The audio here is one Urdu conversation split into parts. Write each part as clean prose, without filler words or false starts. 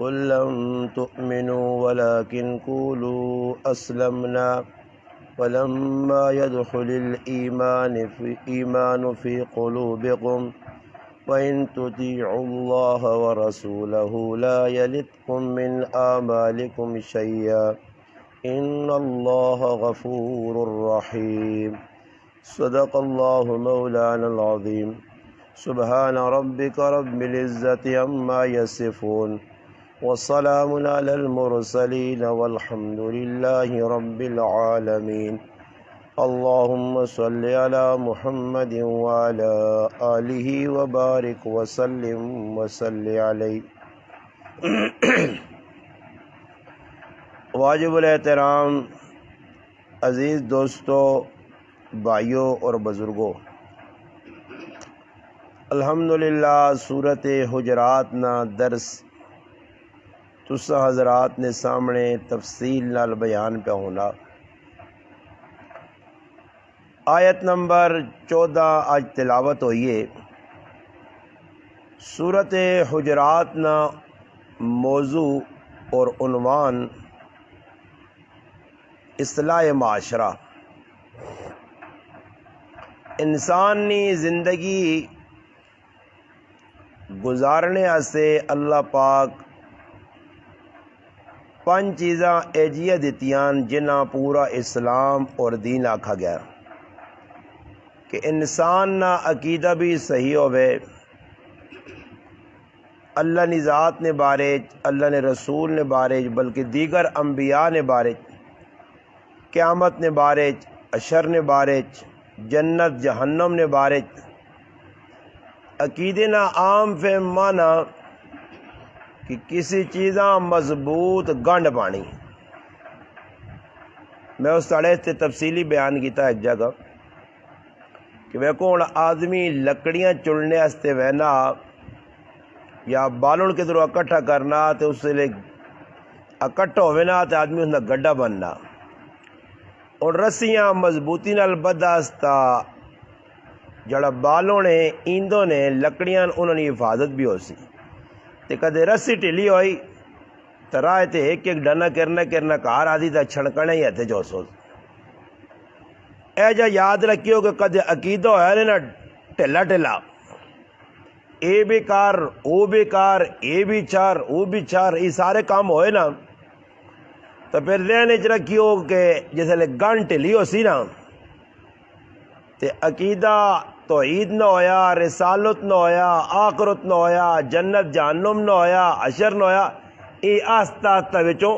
قل لم تؤمنوا ولكن قولوا أسلمنا ولما يدخل الإيمان في قلوبكم وإن تطيعوا الله ورسوله لا يلتكم من أعمالكم شيئا إن الله غفور رحيم صدق الله مولانا العظيم سبحان ربك رب العزة عما يصفون والسلام على المرسلين والحمد لله رب العالمين اللهم صل على محمد وعلى آله وبارك وسلم وصل عليه۔ واجب الاحترام عزیز دوستو، بھائیوں اور بزرگوں، الحمدللہ سورت حجرات نا درس تسا حضرات نے سامنے تفصیل نال بیان پہ ہونا۔ آیت نمبر 14 آج تلاوت ہوئیے۔ سورت حجرات نا موضوع اور عنوان اصلاح معاشرہ۔ انسانی زندگی گزارنے سے اللہ پاک 5 چیزاں ایجیاں دیتیاں جنہاں پورا اسلام اور دین آکھا گیا کہ انسان نہ عقیدہ بھی صحیح ہوئے، اللہ نے ذات نے بارے، اللہ نے رسول نے بارے، بلکہ دیگر انبیاء نے بارے، قیامت نے بارے، حشر نے بارے، جنت جہنم نے بارے، عقیدے نہ عام فہم مانا کہ کسی چیزاں مضبوط گنڈ پانی۔ میں اس سڑے سے تفصیلی بیان کیتا ایک جگہ کہ وہ کون آدمی لکڑیاں چلنے ہستے وینا یا بالوں کے درو اکٹھا کرنا تو اس سے اکٹھا ہوئے نا تو آدمی اس نے گڈا بننا، اور رسیاں مضبوطی نال بداستا جڑا بالوں نے ایندوں نے لکڑیاں انہوں نے حفاظت بھی ہو سی، تے کدے رسی ٹھلی ہوئی تو راہ تے ایک ڈنا کرنا کار آدھی تا چھڑکنے ہی ہتھے جو سوز۔ اے جا یاد رکھیو کہ کدے عقیدہ ہویا نا ٹھلا ٹھلا، اے بھی کار او بھی کار، اے بھی چار او بھی چار، یہ سارے کام ہوئے نا تو پھر ذہن وچ رکھیو کہ جیسے گن ٹھلی ہو سی نا تے عقیدہ توحید نہ ہویا، رسالت نہ ہویا، آخرت نہ ہویا، جنت جہنم نہ ہویا، حشر نہ ہویا، یہ آہستہ آہستہ وچوں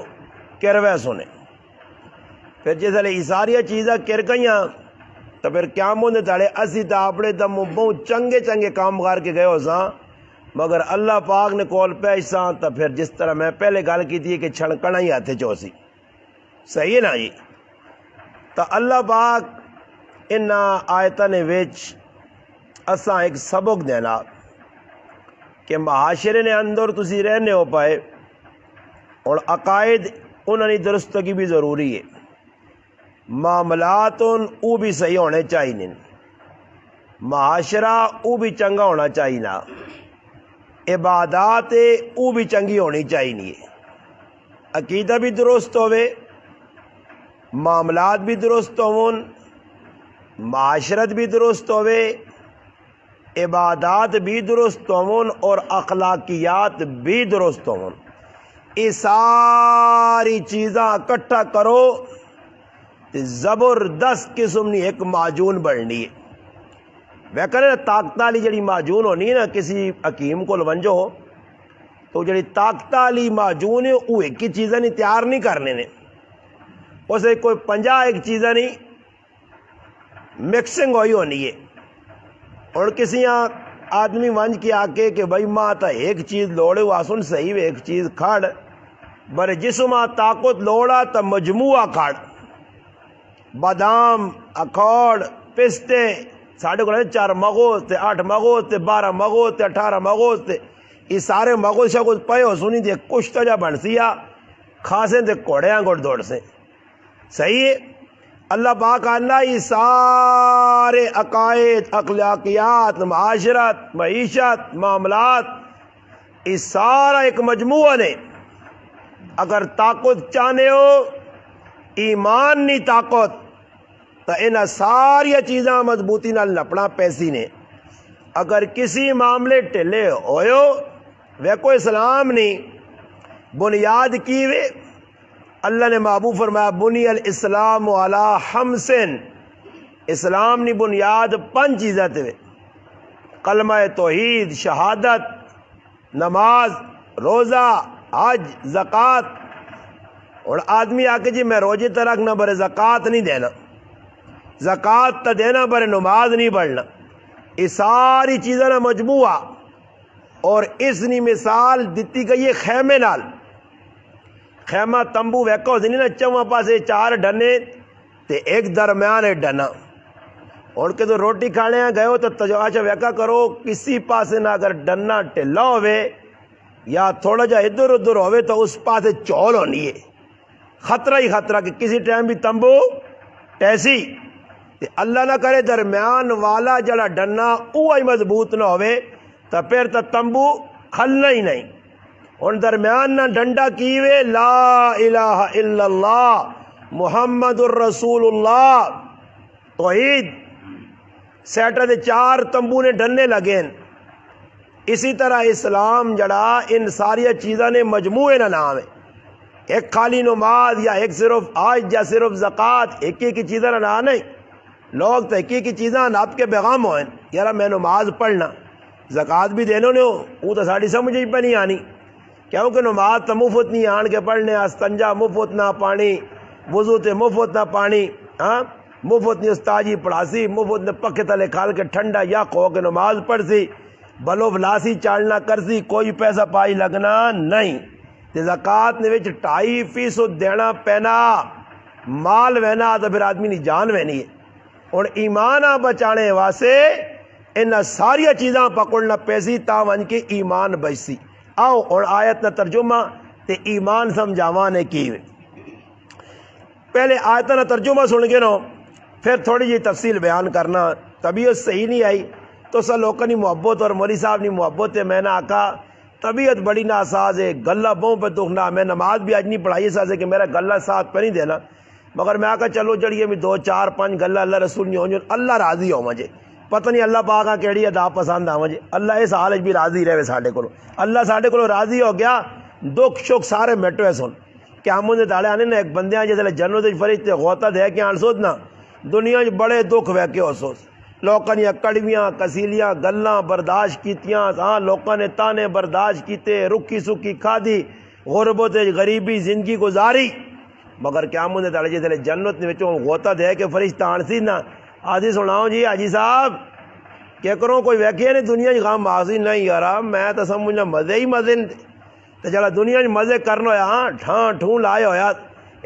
کروے سنے۔ پھر جیسے یہ ساری چیزاں کر گئیاں تو پھر قیامت دے تاڑے اسی تا اپنے دم بہت چنگے کام کر کے گئے ہو ساں، مگر اللہ پاک نے کول پیش ساں تو پھر جس طرح میں پہلے گل کی تھی کہ چھڑکنا ہی ہاتھے چو سی، صحیح ہے نا جی؟ تو اللہ پاک ان آیتاں نے وچ اساں ایک سبق دینا کہ معاشرے نے اندر تسی رہنے ہو پائے اور عقائد انہوں نے درستگی بھی ضروری ہے، معاملات او بھی صحیح ہونے چاہیے، معاشرہ او بھی چنگا ہونا چاہیے، عبادات او بھی چنگی ہونی چاہیے، عقیدہ بھی درست ہوئے، معاملات بھی درست ہون، معاشرت بھی درست ہوئے، عبادات بھی درست ہون اور اخلاقیات بھی درست ہون۔ یہ ساری چیزاں اکٹھا کرو تو زبردست قسم نہیں ایک معجون بننی ہے۔ وہ کہنے طاقت والی جڑی معجون ہونی ہے نا، کسی حکیم کو ونجو تو جڑی طاقت والی معجون ہے وہ ایک ہی چیزیں نہیں تیار نہیں کرنے نے، اسے کوئی 50 چیزیں نہیں مکسنگ ہوئی ہونی ہے۔ اور کسی آدمی ونج کے آکے کہ بھائی ماں تا ایک چیز لوڑے وہ آسن صحیح ایک چیز کھڑ برے جسم طاقت لوڑا تا مجموعہ کھڑ، بادام اکھوڑ پستے ساڑھے کو 4 مغوز تے 8 مغوز تے 12 مغوز تے 18 مغوز تے یہ سارے مغوز شاگوز پائے ہو سنی دے کشتا جا بنسیا خاصیں تے کوڑیاں گوڑ دوڑ سے، صحیح ہے؟ اللہ پاک آنا یہ سارے عقائد، اخلاقیات، معاشرت، معیشت، معاملات، یہ سارا ایک مجموعہ نے اگر طاقت چاہنے ہو ایمان نہیں طاقت تو انہاں ساری چیزاں مضبوطی نال نپنا پیسی نے. اگر کسی معاملے ٹھلے ہوئے ویکو اسلام نہیں بنیاد کی وے اللہ نے محبوب فرمایا بنی الاسلام علی خمسن. اسلام نی بنیاد 5 چیزیں تے کلمہ توحید شہادت نماز روزہ حج زکوٰۃ. اور آدمی آ کے جی میں روزے تو رکھنا برے زکوٰۃ نہیں دینا زکوٰۃ تو دینا برے نماز نہیں پڑھنا. یہ ساری چیزیں نا مجموعہ اور اس نی مثال دیتی گئی ہے خیمے نال. خیمہ تمبو ویکو نہیں نا چواں پاسے 4 ڈنے تے ایک درمیان ہے ڈنا. اور کہ تو روٹی کھانے گئے ہو تو تجواچہ ویکا کرو کسی پاسے نہ اگر ڈنا ٹھلا ہوئے یا تھوڑا جا ادھر ادھر ہوئے تو اس پاسے چول ہونی ہے. خطرہ ہی خطرہ کہ کسی ٹائم بھی تمبو ٹیسی تے اللہ نہ کرے درمیان والا جڑا ڈنا اوہی مضبوط نہ ہوئے تو پھر تو تمبو کھلنا ہی نہیں. اور درمیان نہ ڈنڈا کیوے لا الہ الا اللہ محمد الرسول اللہ توحید سیٹا دے 4 تمبو نے ڈننے لگیں. اسی طرح اسلام جڑا ان ساری چیزاں نے مجموعے نہ نام ہے. ایک خالی نماز یا ایک صرف حج یا صرف زکوٰۃ ایک ہی چیزاں نہ نام نہیں. لوگ تو ایک ہی چیزاں آپ کے پیغام ہوئیں یار میں نماز پڑھنا زکوٰۃ بھی دینا نہیں ہو وہ تو ساڑی سمجھ ہی پہ نہیں آنی کیونکہ نماز تو مفت نہیں آن کے پڑھنے استنجا مفت نہ پانی وضو تے مفت نہ پانی ہاں مفت نہیں استاجی پڑھاسی مفت نے پکے تلے کھال کے ٹھنڈا یا کھو کے نماز پڑھ سی بلو بلاسی چالنا کر سی کوئی پیسہ پائی لگنا نہیں. تے زکوٰۃ نے وچ 2.5% دینا پینا مال وینا تو پھر آدمی کی جان وینی ہے. اور ایمان بچانے واسطے ان ساری چیزاں پکڑنا پیسی تا ون کے ایمان بچسی. آؤ اور آیت نہ ترجمہ تے ایمان سمجھاوانے کی. پہلے آیت نہ ترجمہ سن کے نو پھر تھوڑی جی تفصیل بیان کرنا. طبیعت صحیح نہیں آئی تو سا لوگوں کی محبت اور مولی صاحب کی محبت ہے. میں نے آکا طبیعت بڑی ناساز ہے گلہ بہوں پہ دکھنا میں نماز بھی آج نہیں پڑھائی ساز ہے کہ میرا گلہ ساتھ پہ نہیں دینا مگر میں آکا چلو جڑیے میں 2 4 5 گلہ اللہ رسول نہیں ہوں اللہ راضی ہو مجھے پتہ نہیں اللہ پاکا کیڑی ادا پسند آ مجھے اللہ اس حال بھی راضی رہے ساڈے کو اللہ ساڈے کو راضی ہو گیا دکھ شک سارے مٹوے سن کیا مجھے داڑے آنے نا ایک بندیاں جیسے جنت فرشتے غوطہ دے کے آن سوچنا دنیا بڑے دکھ وے کے ہو سوچ لوگوں نے کڑویاں کسیلیاں گلاں برداشت کیتیاں ہاں لوگوں نے تانے برداشت کیتے رکی سکی کھادی غربت غریبی زندگی گزاری مگر کیا مجھے داڑے جیسے جنت نے غوطہ دے کے فرشتہ آن سی نا آدھی سناؤ جی حاجی صاحب کیا کروں کوئی ویکھے نہیں دنیا غم آسی نہیں یار میں تو سمجھنا مزے ہی مزے تو جڑا دنیا مزے کرنا ہویا ہاں ٹھان ٹھون لائے ہویا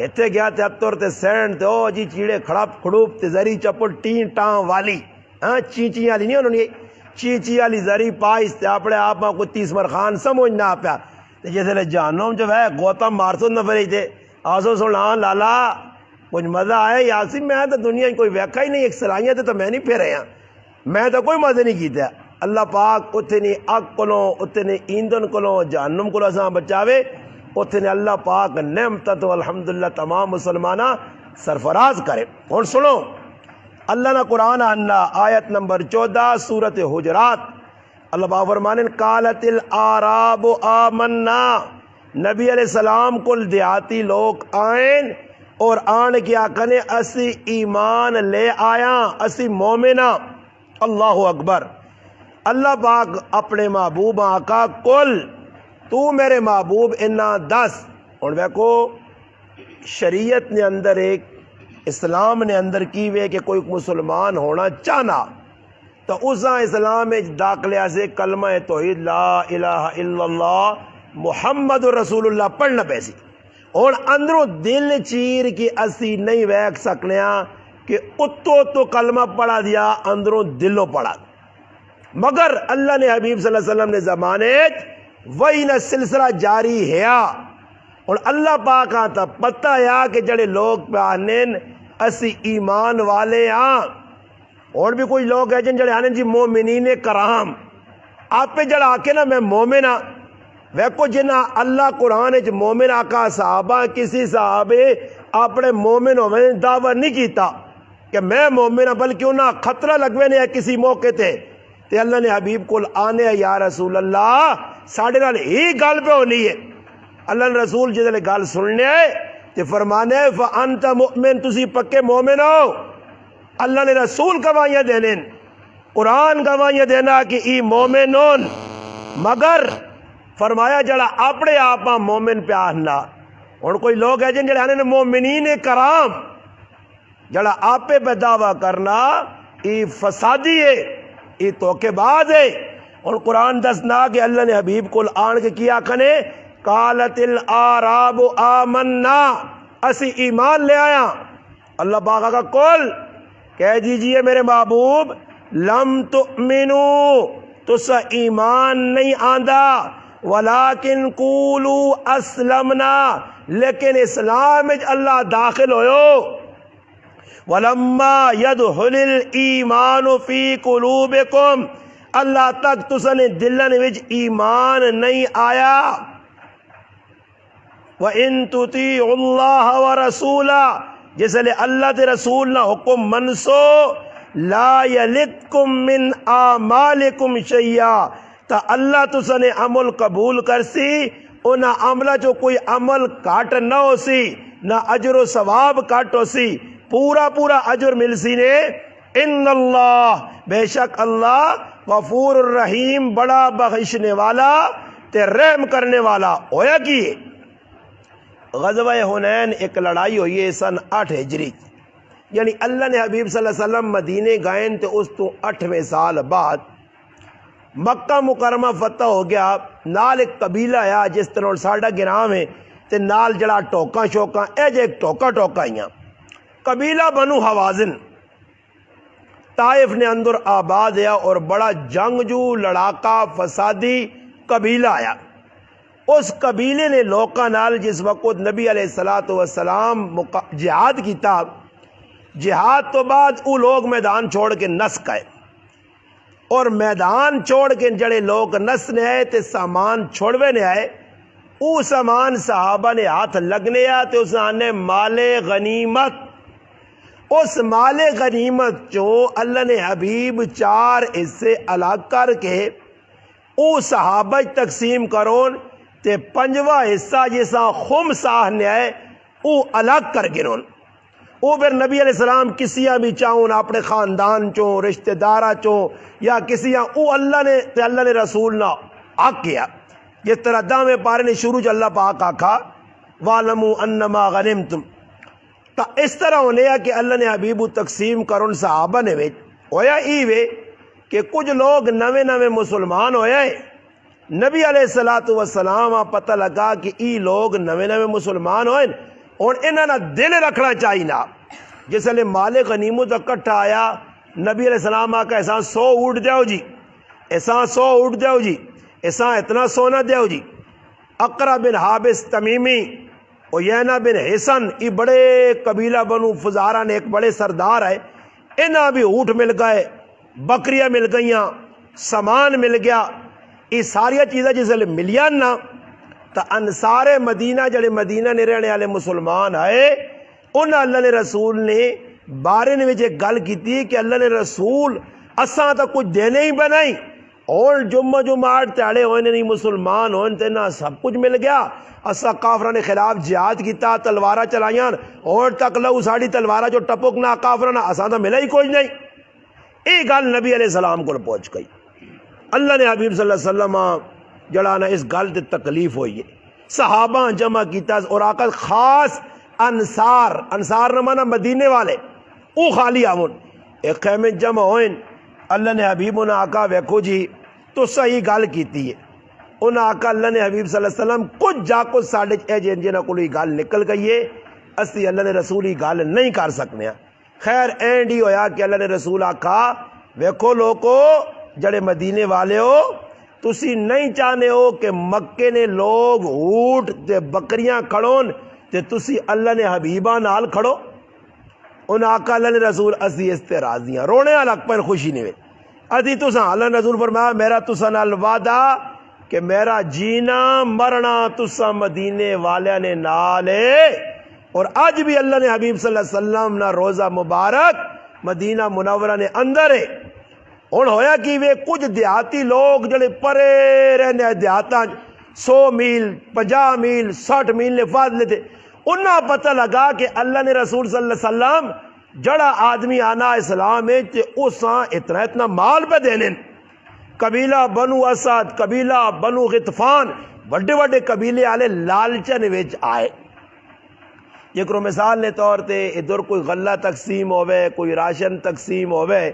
اتنے گیا تے اتر تے سینڈ تے او جی چیڑے کھڑپ کھڑوپ تے زری چپل ٹین ٹان والی ہاں چیچی والی نہیں انہوں نے چیچی والی زری پائس تے اپنے آپ کو تیسمر خان سمجھنا پیا تے جیسے جانو جو ہے گوتم مارسو نہ فری تھے آسو سنا لالا کچھ مزہ آیا یاسی میں تو دنیا کوئی ویکھا ہی نہیں ایک صلاحیت تو میں نہیں پھیرے ہاں میں تو کوئی مزے نہیں کیتا اللہ پاک اتنی اگ کولوں اتنے ایندھن کولوں جہنم کولوں اساں بچاوے اتنے اللہ پاک نعمت تو الحمدللہ تمام مسلمانہ سرفراز کرے. اور سنو اللہ نے قرآن آنا آیت نمبر 14 سورۃ حجرات اللہ پاک فرمانے قالت الاعراب آمنا نبی علیہ السلام کو دیہاتی لوگ آئیں اور آن کیا کنے اسی ایمان لے آیا اسی مومنہ. اللہ اکبر. اللہ پاک اپنے محبوب آقا کل تو میرے محبوب انہا 10 اور دیکھو شریعت نے اندر ایک اسلام نے اندر کی وے کہ کوئی مسلمان ہونا چاہنا تو اسا اسلام داخلہ سے کلمہ توحید لا الہ الا اللہ محمد رسول اللہ پڑھنا پیسی اور اندروں دل چیر کی اسی نہیں ویک سکنے کہ اتو تو کلمہ پڑھا دیا اندروں دلوں پڑھا مگر اللہ نے حبیب صلی اللہ علیہ وسلم نے زمانے وہی نہ سلسلہ جاری ہے اور اللہ پاک آتا پتہ ہے کہ جڑے لوگ پہنین اسی ایمان والے ہاں اور بھی کوئی لوگ ہیں جن جڑے آنے جی مومنین کرام آپ پہ جڑا آکے نا میں مومن ہاں ویکو جنہ اللہ قرآن وچ مومن آقا صحابہ کسی صحابے اپنے مومن ہونے دعویٰ نہیں کیتا کہ میں مومن ہوں، بلکہ انہاں خطرہ لگوے نے کسی موقع تے اللہ نے حبیب کو آنے یا رسول اللہ ساڑھے نال ہی گل پہ ہونی ہے۔ اللہ نے رسول جدے گل سننے آئے تے فرمانے فَأَنْتَ مُؤْمِن، تسی پکے مومن ہو۔ اللہ نے رسول گواہیاں دینے، قرآن گواہیاں دینا کہ ای مومنون، مگر فرمایا جڑا اپنے آپ مومن پہ آہنا۔ اور کوئی لوگ ہے جن جڑے مومنین کرام، جڑا آپ پہ دعویٰ کرنا ای فسادی ہے، ای توکے باز ہے۔ اور قرآن دسنا کہ اللہ نے حبیب کو آن کے کیا کھنے قالت الاعراب آمنا، اسی ایمان لے آیا۔ اللہ باغا کا کل کہہ دیجئے میرے محبوب لم تؤمنو، تسا ایمان نہیں آندہ، ولیکن قولو اسلمنا، لیکن اسلام وچ اللہ داخل ہوئو۔ ولما يدخل الایمان فی قلوبکم، اللہ تک تسنے دلن وچ ایمان نہیں آیا۔ وَإِن تُطِيعُوا اللَّهَ وَرَسُولَهُ، جس لئے اللہ تے رسول نہ حکم منسو، لا یلتکم من اعمالکم شیئا، تا اللہ تسنے عمل قبول کرسی، انہا عملہ جو کوئی عمل کاٹ نہ ہو سی، نہ اجر و ثواب کاٹ ہو سی، پورا پورا اجر مل سی نے۔ ان اللہ، بے شک اللہ غفور الرحیم، بڑا بخشنے والا تے رحم کرنے والا ہویا کی۔ غزوہ حنین ایک لڑائی ہوئی ہے سن 8 ہجری، یعنی اللہ نے حبیب صلی اللہ علیہ وسلم مدینے گائن تے اس تو 8ویں سال بعد مکہ مکرمہ فتح ہو گیا۔ نال ایک قبیلہ آیا جس طرح ساڑھا گرام ہے تے نال جڑا ٹوکاں شوکاں اے جے ایک ٹوکا ہیاں، قبیلہ بنو حوازن طائف نے اندر آباد ہے اور بڑا جنگجو لڑاکا فسادی قبیلہ آیا۔ اس قبیلے نے لوکاں نال جس وقت نبی علیہ السلام جہاد کیتا، جہاد تو بعد وہ لوگ میدان چھوڑ کے نس گئے، اور میدان چھوڑ کے جڑے لوگ نسنے آئے تے سامان چھوڑوے نے آئے، او سامان صحابہ نے ہاتھ لگنے آئے تے اس نے مال غنیمت، اس مال غنیمت چوں اللہ نے حبیب 4 حصے الگ کر کے او صحابہ تقسیم کرون تے 5واں حصہ جیسا خمس نے آئے او الگ کر گرون۔ او پھر نبی علیہ السلام کسیاں بھی چاہون اپنے خاندان چوں رشتہ دارہ چوں یا کسیاں او اللہ نے رسول نہ آگ کیا، جس طرح دامے پارے نے شروع چ اللہ پاک آکھا وَعْلَمُوا أَنَّمَا غَنِمْتُمْ، تا اس طرح ہونے کہ اللہ نے حبیب تقسیم کرن صحابہ نے ویچ ہویا ای وے کہ کچھ لوگ نوے مسلمان ہویا ہے۔ نبی علیہ السلام پتہ لگا کہ ای لوگ نوے مسلمان ہوئے اور انہاں نہ دل رکھنا چاہیے نا۔ جس لئے مال غنیمت اکٹھا آیا، نبی علیہ السلام آکا ایساں 100 اٹھ دیو جی، ایساں 100 اٹھ دیو جی، ایساں اتنا سونا دیو جی۔ اقرا بن حابس تمیمی، عیینہ بن حسن، یہ بڑے قبیلہ بنو فزارہ نے ایک بڑے سردار ہے، انہاں بھی اونٹ مل گئے، بکریاں مل گئیاں، سامان مل گیا، یہ ساری چیزیں جس لئے ملیاں نا، تا انصار مدینہ جڑے مدینہ نے رہنے والے مسلمان آئے، انہاں اللہ نے رسول نے بارے نے وچ ایک گل کیتی کہ اللہ نے رسول اساں تا کچھ دینے ہی بنائی، اور جمعہ تیڑے ہوئے نہیں مسلمان ہوئے تے نہ سب کچھ مل گیا، اساں کافرہ نے خلاف جہاد کیتا، تلوارہ چلائیاں، اور تک لو ساڑی تلوارہ جو ٹپک نہ کافرہ نہ اساں تا ملا ہی کوئی نہیں۔ یہ گل نبی علیہ السلام کو پہنچ گئی۔ اللہ نے حبیب صلی اللہ علیہ وسلم جڑانا اس گل تے تکلیف ہوئی ہے، صحابہ جمع کیتا اور آقا خاص انصار نہ مانا مدینے والے، او خالی آون ایک خیمے جمع ہوئیں۔ اللہ نے حبیب انہاں آقا ویکھو جی تو صحیح گل کیتی ہے، انہاں آقا اللہ نے حبیب صلی اللہ علیہ وسلم کچھ جا کو ساڑھے اے جنہ کو یہ گل نکل گئی ہے، اسی اللہ نے رسول یہ گل نہیں کر سکنے۔ خیر اینڈ ہی ہویا کہ اللہ نے رسول آقا ویکھو لوگو جڑے مدینے والے ہو، تسی نہیں چاہنے ہو کہ مکے نے لوگ اونٹ تے بکریاں کھڑون تے تسی اللہ نے حبیبہ نال کھڑو؟ انہاں آقا اللہ نے رسول اسی اس تے راضیاں، رونے الگ پر خوشی نہیں ہوئی۔ ادھی تساں اللہ نے رسول فرمایا میرا تساں نال وعدہ کہ میرا جینا مرنا تسا مدینے والے نے نال ہے، اور آج بھی اللہ نے حبیب صلی اللہ علیہ وسلم نا روزہ مبارک مدینہ منورہ نے اندر ہے۔ ہن ہویا کہ وہ کچھ دیہاتی لوگ جڑے پرے رہنے دیہاتاں 100 میل 50 میل 60 میل نے فاصلے تھے، انہاں پتہ لگا کہ اللہ نے رسول صلی اللہ علیہ وسلم جڑا آدمی آنا اسلام ہے تے اساں اتنا مال پہ دینے، قبیلہ بنو اسد، قبیلہ بنو غطفان، بڑے بڑے قبیلے والے لالچن وچ آئے۔ ایک مثال نے طور تے ادھر کوئی غلہ تقسیم ہوئے، کوئی راشن تقسیم ہوئے،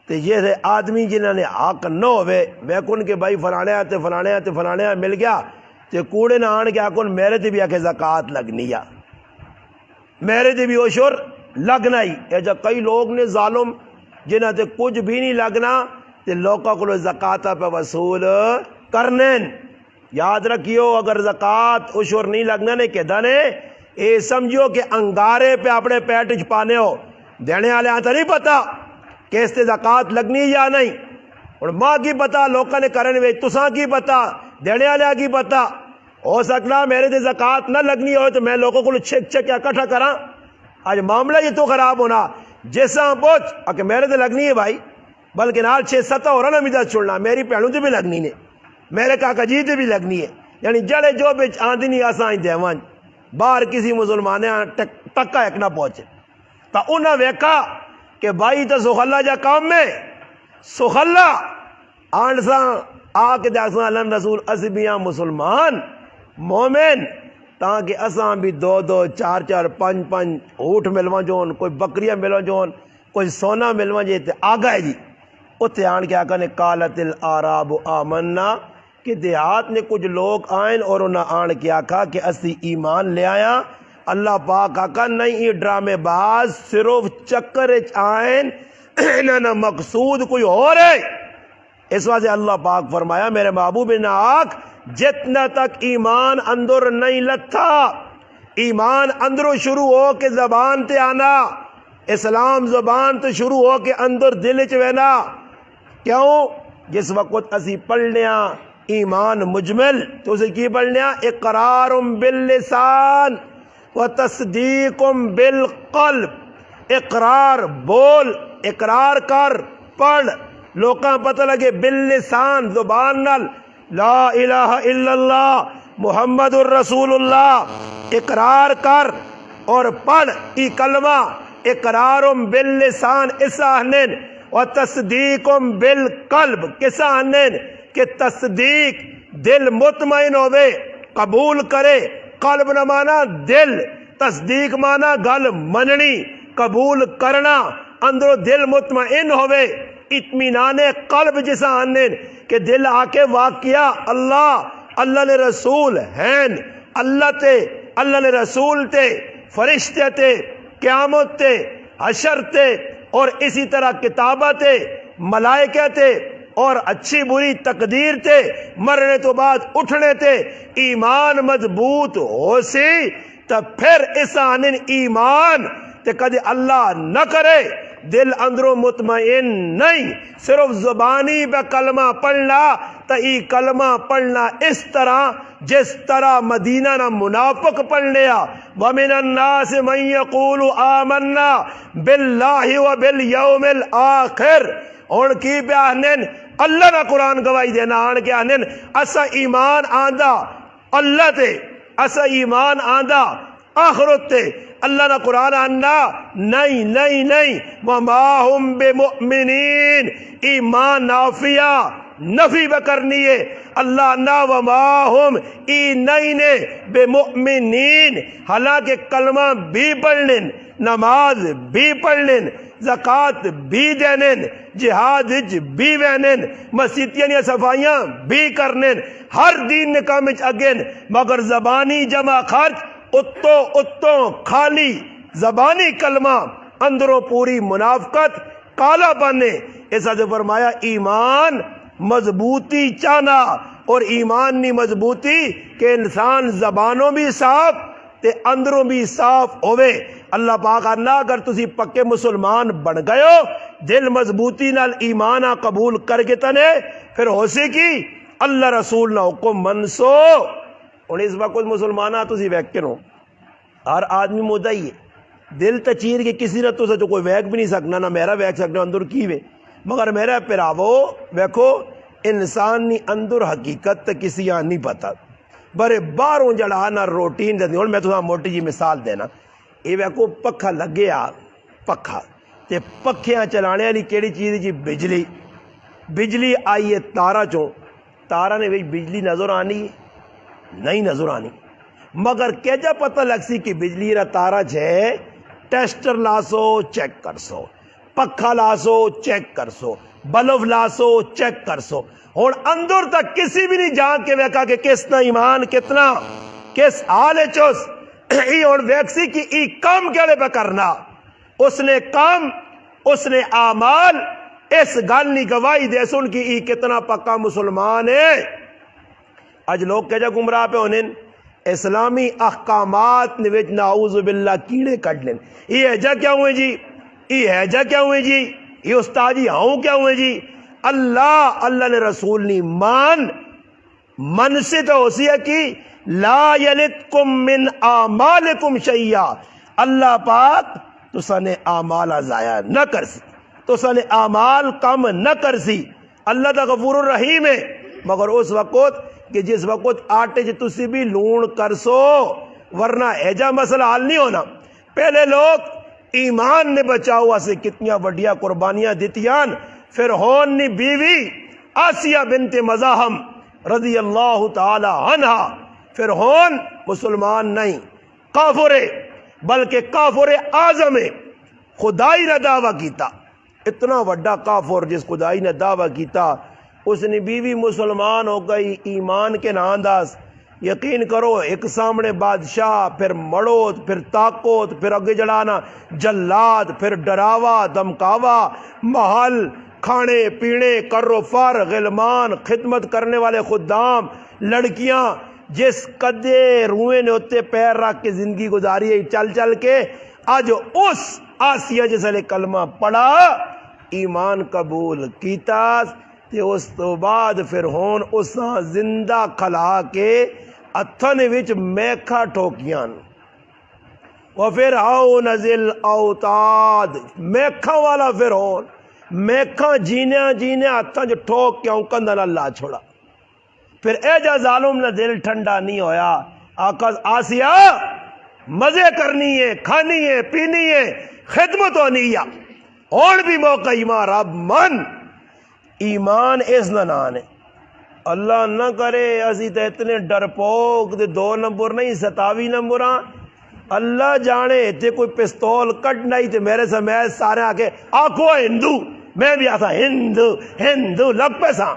تے یہ آدمی جنہوں نے حق نہ ہوئے ویکن کہ بھائی فلانے مل گیا تے کوڑے نہ آن کے آکن میرے تے بھی آکے زکاة لگنی ہے، میرے تے بھی عشر لگنا ہی۔ اے جا کئی لوگ نے ظالم جنہاں تے کچھ بھی نہیں لگنا تے لوکاں کو زکاة پہ وصول کرنے۔ یاد رکھیو اگر زکاة عشر نہیں لگنا نے کہدا نے اے سمجھو کہ انگارے پہ اپنے پیٹ چ پانے ہو، دینے والے آتا نہیں پتا کہ اس تے زکاة لگنی یا نہیں، اور ماں کی پتا لوکاں نے کرنے وے، تساں کی پتا دینے والے کی پتا۔ ہو سکنا میرے تے زکاة نہ لگنی ہو تو میں لوگوں کو چھک اکٹھا کراں، آج معاملہ یہ تو خراب ہونا جیسا پوچھ کہ میرے تے لگنی ہے بھائی، بلکہ نال 6-7 اور نہ مدد چھوڑنا، میری پہنوں تے بھی لگنی نے، میرے کاکا جی تے بھی لگنی ہے، یعنی جڑے جو بچ آندی نہیں آساں ہی دیوان باہر کسی مسلمانے ٹکا ایک نہ پہنچے۔ تا انہاں ویکھا کہ بھائی تو سخلا جا کام میں سخلا آنساں آ کے دیکھساں اللہ رسول اسی بیاں مسلمان مومن تاکہ اساں بھی 2-2 4-4 5-5 اونٹ ملواں جون، کوئی بکریاں ملواں جون، کوئی سونا ملواں جے تے آ گئے جی اتنے آن کے آقا نے قالت الاعراب آمنا کہ دیہات نے کچھ لوگ آئیں اور انہاں آن کے آقا کہ اسی ایمان لے آیا۔ اللہ پاک آقا نہیں یہ ڈرامے باز صرف چکر آئیں انہاں مقصود کوئی اور ہے۔ اس وجہ اللہ پاک فرمایا میرے محبوب نے آنکھ جتنا تک ایمان اندر نہیں لتھا، ایمان اندروں شروع ہو کے زبان تے آنا، اسلام زبان تے شروع ہو کے اندر دل چ وینا، کیوں جس وقت اسی پڑھنیا ایمان مجمل تو اسے کی پڑھنیا اقرار باللسان و تصدیق بالقلب، اقرار بول، اقرار کر، پڑھ، لوکاں پتہ لگے باللسان زبان نال لا الہ الا اللہ محمد الرسول اللہ اقرار کر اور پڑھ ای کلمہ اقرار باللسان اساہنن و تصدیق بالقلب کساہنن کہ تصدیق دل مطمئن ہوئے قبول کرے، قلب نہ مانا دل، تصدیق مانا گل مننی قبول کرنا، اندروں دل مطمئن ہوئے، اطمینان قلب جسا آنن کہ دل آ کے واقعہ اللہ نے رسول ہیں، اللہ تے اللہ نے رسول تے فرشتے تے قیامت تے حشر تے اور اسی طرح کتابت تے ملائکہ تے اور اچھی بری تقدیر تے مرنے تو بعد اٹھنے تے ایمان مضبوط ہو سی تو پھر اس آنن ایمان تے کدی اللہ نہ کرے دل اندروں مطمئن نہیں، صرف زبانی پہ کلمہ پڑھنا تو ای کلمہ پڑھنا اس طرح جس طرح مدینہ نہ منافق پڑھ لیا وَمِنَ النَّاسِ مَن يَقُولُ آمَنَّا بِاللَّهِ وَبِالْيَوْمِ الْآخِرِ، ان کی پہ آنن اللہ نہ قرآن گواہی دینا آن کے آنن اسا ایمان آندہ اللہ تے، اسا ایمان آندہ آخرت تے، اللہ نہ قرآن آنا نہیں نہیں نہیں وَمَا هُمْ بِمُؤْمِنِينَ، ایمان نافیہ نفی بکرنی ہے اللہ نا وَمَا هُمْ ای نہیں نے بِمُؤْمِنِينَ، حالانکہ کلمہ بھی پڑھنن، نماز بھی پڑھنن، زکاة بھی دینن، جہاد بھی وینن، مسجدیاں یا صفائیاں بھی کرنن، ہر دین نے کام اگن، مگر زبانی جمع خرچ اتو خالی زبانی کلمہ اندروں پوری منافقت کالا بنے۔ ایسا جو فرمایا ایمان مضبوطی چانا، اور ایمان نہیں مضبوطی کہ انسان زبانوں بھی صاف تے اندروں بھی صاف ہوئے۔ اللہ پاک آنا اگر تسی پکے مسلمان بن گئے ہو دل مضبوطی نال ایمانہ قبول کر کے تنے پھر ہو سی کی اللہ رسول نہ حکم منسو. ہوں اس وقت مسلمان تھی ویکن ہو ہر آدمی مودا ہی ہے دل تچیر کے کسی نے تو کوئی ویک بھی نہیں سکنا نہ میرا ویک سکنا اندر کی وے مگر میرا پراو ویکھو انسانی اندر حقیقت کسی آن نہیں پتا برے باہروں جڑا نہ روٹین دے. ہوں میں تو موٹی جی مثال دینا یہ ویکھو پکھا لگے آ پکھا تے پکھیاں چلانے والی کیڑی چیز جی بجلی. بجلی آئی ہے تارا چوں تارا نے بجلی نظر آنی نہیں نظر آنی مگر کیا جا پتہ لگ سی کہ بجلی را تارا ہے ٹیسٹر لاسو چیک کر سو پکھا لاسو چیک کر سو بلب لاسو چیک کر سو. ہوں اندر تک کسی بھی نہیں جان کے ویکھا کہ کس نا ایمان کتنا کس حال چوس ہوں ویکسی کہ ای کام کیڑے پہ کرنا اس نے کام اس نے اعمال اس گل نہیں گواہی دے سن کہ ای کتنا پکا مسلمان ہے. اج لوگ کہ جا گمراہ پہ ہونے اسلامی احکامات نے وچ نعوذ باللہ کیڑے کٹ لین. یہ ہے جا کیا ہوئے جی یہ ہے جا کیا ہوئے جی یہ استاد جی ہوں کیا ہوئے جی اللہ نے رسول نہیں من سے تو ہو سی ہے کہ لا یلتکم من اعمالکم شیئا اللہ پاک تو سنے اعمال ضائع نہ کر سی تو سنے اعمال کم نہ کر سی. اللہ دا غفور الرحیم ہے مگر اس وقت کہ جس وقت آٹے جی تسی بھی لون کر سو ورنہ ایجا مسئلہ حل نہیں ہونا. پہلے لوگ ایمان نے بچاؤ سے کتنی وڈیا قربانیاں دیتیاں. فرعون نے بیوی آسیہ بنت مزاحم رضی اللہ تعالی عنہ فرعون مسلمان نہیں کافر ہے بلکہ کافر اعظم ہے. خدائی نے دعویٰ کیتا اتنا وڈا کافر جس خدائی نے دعویٰ کیتا اس نے بیوی مسلمان ہو گئی ایمان کے نانداز. یقین کرو ایک سامنے بادشاہ پھر مڑوت پھر طاقت پھر اگے جڑانا جلاد پھر ڈراوا دمکاوا محل کھانے پینے کرو فر غلمان خدمت کرنے والے خدام لڑکیاں جس قدے روئے نے ہوتے پیر رکھ کے زندگی گزاری ہے چل چل کے آج اس آسیہ جس نے کلمہ پڑھا ایمان قبول کیتا تے اس تو بعد فرعون اس زندہ کھلا کے اتھن وچ میکھا ٹھوکیاں وفرعون ذی الاوتاد میکھا والا فرعون میکھا جینے ہاتھاں جو ٹھوک کے کندھا نہ لا چھوڑا. پھر اے جا ظالم نہ دل ٹھنڈا نہیں ہویا آقا آسیہ مزے کرنی ہے کھانی ہے پینی ہے خدمت ہونی ہے اور بھی موقع ایمان رب من ایمان اس نان ہے. اللہ نہ کرے اسی تے اتنے ڈرپوک دے 2 نمبر نہیں 27 نمبر اللہ جانے تے کوئی پستول کٹ نہیں تے میرے سمیت سارے آکے آکھو ہندو میں بھی آتا ہندو لگ پیسا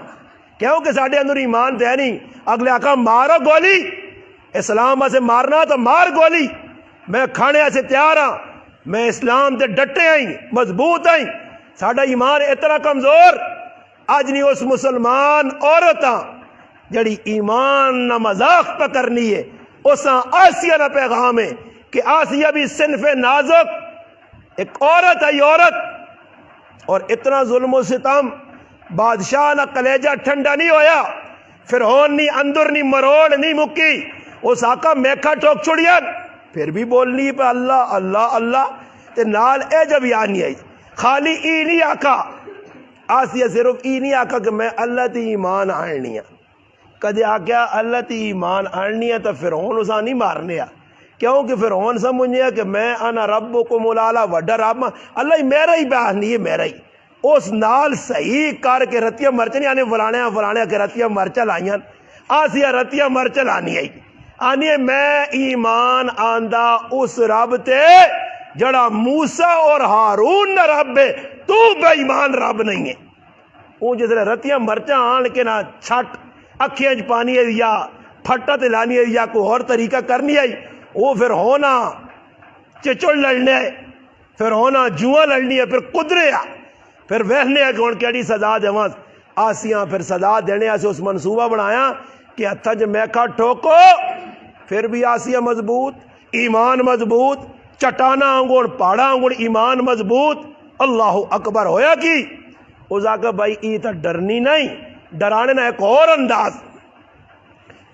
کیوں کہ ساڑھے اندر ایمان تے نہیں اگلے آکھا مارو گولی اسلام سے مارنا تو مار گولی میں کھانے سے تیار ہاں میں اسلام تے ڈٹے آئی مضبوط آئی ساڑھا ایمان اتنا کمزور آج نہیں اس مسلمان عورتاں جڑی ایمان نہ مذاق پہ کرنی ہے اساں آسیہ نہ پیغام ہے کہ آسیہ بھی صنف نازک ایک عورت ہے عورت اور اتنا ظلم و ستم بادشاہ نہ کلیجہ ٹھنڈا نہیں ہویا فرعون نہیں اندر نہیں مروڑ نہیں مکی اس آقا میکھا ٹوک چھڑیا پھر بھی بولنی پہ اللہ اللہ اللہ تے نال اے جب یعنی آئی خالی ای نہیں آقا آسیہ صرف ای نہیں آقا کہ میں اللہ تی ایمان آنی ہے کدے آکیا اللہ تی ایمان آنی ہے تو فرعون اسا نہیں مارنے کیونکہ فرعون سمجھے کہ میں انا ربکم الاعلی وڈا رب اللہ میرا ہی بیان نہیں ہے میرا ہی اس نال صحیح کر کے رتیاں مرچ نہیں آنے فلانے کے رتیاں مرچ لائیاں آسیہ رتیاں مرچ لانی آئی میں ایمان آندہ اس رب تے جڑا موسیٰ اور ہارون نہ رب ہے تو بے ایمان رب نہیں ہے وہ جس لئے رتیاں مرچاں آن کے نہ چھٹ اکھیاں پانی ہے یا پھٹا تے لانی ہے یا کوئی اور طریقہ کرنی ہے وہ پھر ہونا چچڑ لڑنے ہے پھر ہونا جوہ لڑنی ہے پھر قدرے ہے پھر وہنے ہے کہ ان کیڑی سزا دے وہاں آسیاں پھر سزا دینے سے اس منصوبہ بنایا کہ ہتھا جو میکھا ٹھوکو پھر بھی آسیہ مضبوط ایمان مضبوط چٹانا انگوڑ پاڑا انگوڑ ایمان مضبوط اللہ اکبر ہویا کی اس آقا بھائی ای تا ڈرنی نہیں ڈرانے نہ ایک اور انداز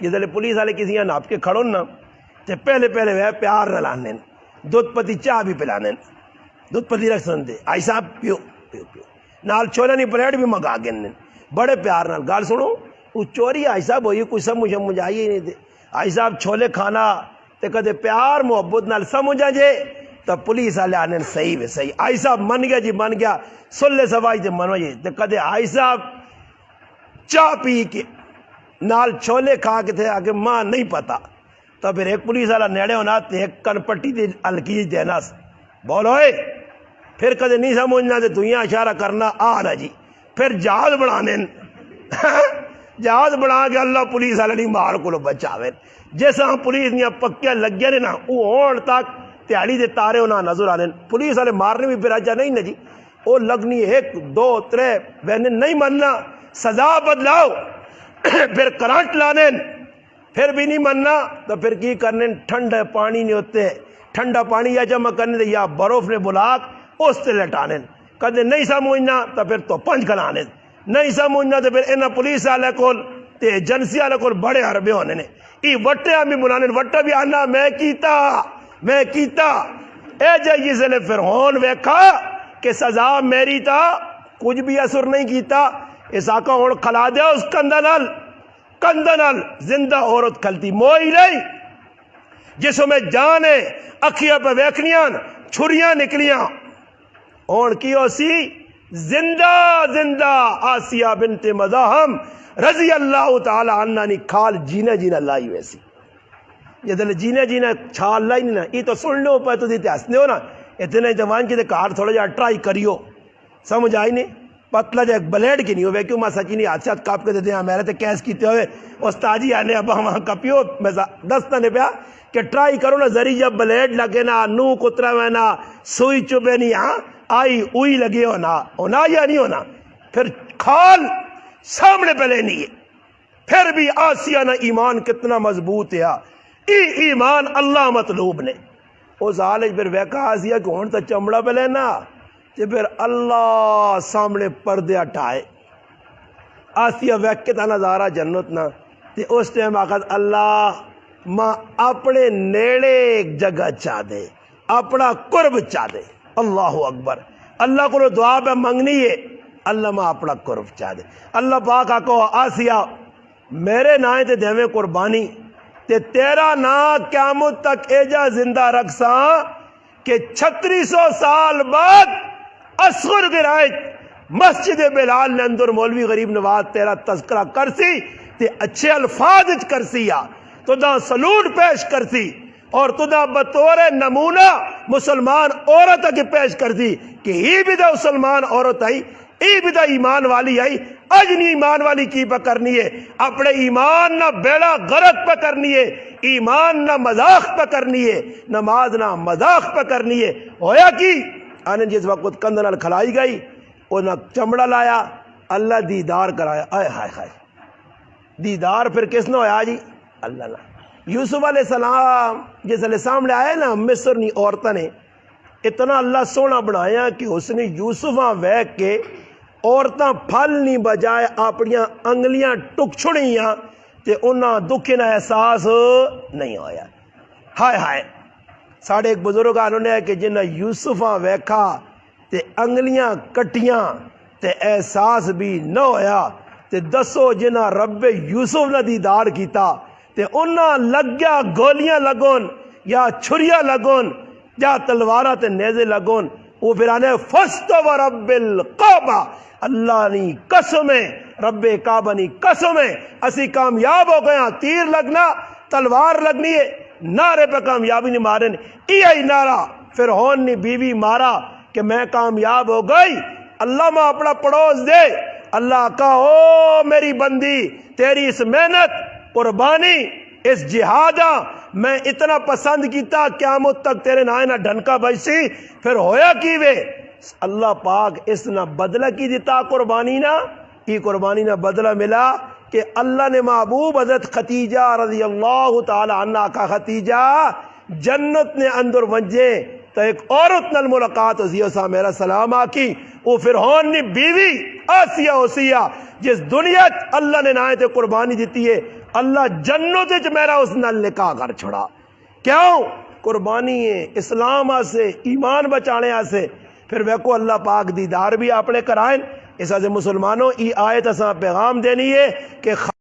جسے پولیس والے کسی ناپ کے کھڑو نا تے پہلے وہ پیار نہ لانے دودھ پتی چاہ بھی پلانے دودھ پتی رکھ سنتے آئی صاحب پیو پیو پیو نال چھولے نہیں پلیٹ بھی منگا گئے بڑے پیار نال گال سنو وہ چوری آئی صاحب ہوئی کوئی سمجھ آئی ہی نہیں دے آئی صاحب چھولے کھانا تے کدے پیار محبت نال سمجھ آ جے تو پولیس والے آنے صحیح ہے صحیح آئی صاحب من گیا جی من گیا سلے سوائی تے منو جی تے کدے آئی صاحب چاہ پی کے نال چھولے کھا کے تھے آگے ماں نہیں پتا تو پھر ایک پولیس والا نیڑے ہونا تے ایک کن پٹی تے ہلکی جی دینا بولوئے پھر کدے نہیں سمجھنا تے دنیا اشارہ کرنا آنا جی پھر جہاز بنانے جہاز بنا کے اللہ پولیس والے نہیں مال کو بچاوے جیسا پولیس دیا پکیاں لگیا نے نا وہ ہون تک تیاری دے تارے ہونا نظر آنے پولیس والے مارنے بھی پھر اچھا نہیں نا جی وہ لگنی 1 2 3 بہنے نہیں مننا سزا بدلاؤ پھر کرنٹ لانے پھر بھی نہیں مننا تو پھر کی کرنے ٹھنڈے پانی نہیں ہوتے ٹھنڈا پانی یا جمع کرنے دے یا برف نے بلاک اس سے لٹانے کدے نہیں سمجھنا تو پھر تو پنج کھلانے نہیں سمجھنا تو پھر انہاں پولیس والے کول تے ایجنسی والے کول بڑے حربے ہونے نے ای وٹے بھی بلانے وٹا بھی آنا میں کیتا اے جائیے سے فرعون ویکھا کہ سزا میری تا کچھ بھی اثر نہیں کیتا اس آقا ہون کھلا دیا اس کندنل زندہ عورت کھلتی موئی نہیں جسوں میں جانے اکھیاں پہ ویکھنیاں چھریاں نکلیاں ہون کی ہو سی زندہ آسیہ بنت مزاحم رضی اللہ تعالی عنہ نی کھال جینا لائی ویسی یہ دل جینا چھال لائی نہیں نا یہ تو سن لو پہ تو دیتے ہسنے ہو نا اتنے جوان کی دے کار تھوڑا جا ٹرائی کریو سمجھ آئی نہیں پتلا جا ایک بلیڈ کی نہیں ہوئے کیوں ماں سچی نہیں حادثات کاپ کے دیتے ہیں میرے تے کیس کیتے ہوئے استاجی آنے ابا وہاں کپیو میں دستا نے پیا کہ ٹرائی کرو نا ذریعہ جب بلیڈ لگے نا نو کترا میں نا سوئی چوبے نہیں ہاں آئی اوئی لگے ہونا یا نہیں ہونا پھر کھال سامنے پہلے نہیں ہے پھر بھی آسیہ نا ایمان کتنا مضبوط ہے ایمان اللہ مطلوب نے اس حالج پھر ویکا آسیہ کہ ہون تا چمڑا پہلے نا کہ پھر اللہ سامنے پردے اٹھائے آسیہ ویک کے تا نظارہ جنت نا تے اس ٹائم آخذ اللہ ماں اپنے نیڑے ایک جگہ چاہ دے اپنا قرب چاہ دے اللہ اکبر اللہ کو دعا پہ منگنی ہے اللہ ماں اپنا قرب چاہ دے اللہ پاک آکو آسیہ میرے نائیں تے دیویں قربانی تے تیرا نا قیامت تک ایجا زندہ رکھ ساں کہ 3600 سال بعد اصغر گرائے مسجد بلال نے اندر مولوی غریب نواز تیرا تذکرہ کرسی تے اچھے الفاظ کرسی یا تو دا سلوٹ پیش کرسی اور تو دا بطور نمونہ مسلمان عورت کی پیش کرسی کہ ہی بھی دا مسلمان عورت آئی ہی بھی دا ایمان والی آئی اجنی ایمان والی کی پہ کرنی ہے اپنے ایمان نہ بیڑا غرق پہ کرنی ہے ایمان نہ مذاق پہ کرنی ہے نماز نہ مذاق پہ کرنی ہے ہویا کی آنے جس وقت کندنال کھلائی گئی انہاں چمڑا لایا اللہ دیدار کرایا آئے ہائے ہائے دیدار پھر کس نے ہویا جی اللہ نہ یوسف علیہ السلام جس علیہ السلام لے آئے نا مصر نی عورتہ نے اتنا اللہ سونا بنایا کہ اس نے یوسفاں ویک کے عورتاں پھل نہیں بجائے اپنیاں انگلیاں ٹک چھڑیاں تے انہاں دکھے نہ احساس نہیں ہویا ہائے ہائے ساڑھے ایک بزرگ آنوں نے ہے کہ جنہ یوسفاں ویکھا تے انگلیاں کٹیاں تے احساس بھی نہ ہویا تے دسو جنہ رب یوسف نہ دیدار کیتا تے انہاں لگیا گولیاں لگون یا چھریاں لگون یا تلوارہ تے نیزے لگون وہ پھر آنے فَاسْتَوَ رَبِّ الْقَعْبَةِ اللہ نی قسمیں رب کعبہ نی قسمیں اسی کامیاب ہو گیا تیر لگنا تلوار لگنی ہے نعرے پہ کامیابی نہیں مارے یہ نعرہ فرعون نے بیوی مارا کہ میں کامیاب ہو گئی اللہ میں اپنا پڑوس دے اللہ کا او میری بندی تیری اس محنت قربانی اس جہادہ میں اتنا پسند کیتا قیامت تک تیرے نائنہ ڈھنکا بجسی پھر ہویا کی وے اللہ پاک اس نہ بدلہ کی دیتا قربانی نہ یہ قربانی نہ بدلہ ملا کہ اللہ نے محبوب حضرت خدیجہ رضی اللہ تعالی عنہ کا خدیجہ جنت نے اندر ونجے تو ایک عورت نال ملاقات ہوسی اسا میرا سلام آکی وہ فرعون نے بیوی آسیہ ہوسیہ جس دنیا اللہ نے نائے تے قربانی دیتی ہے اللہ جنت وچ میرا اس نال نکاح کر چھڑا کیوں قربانی ہے اسلام آسے ایمان بچانے آسے پھر ویکو اللہ پاک دیدار بھی اپنے کرائیں اس سے مسلمانوں ای آیت اساں پیغام دینی ہے کہ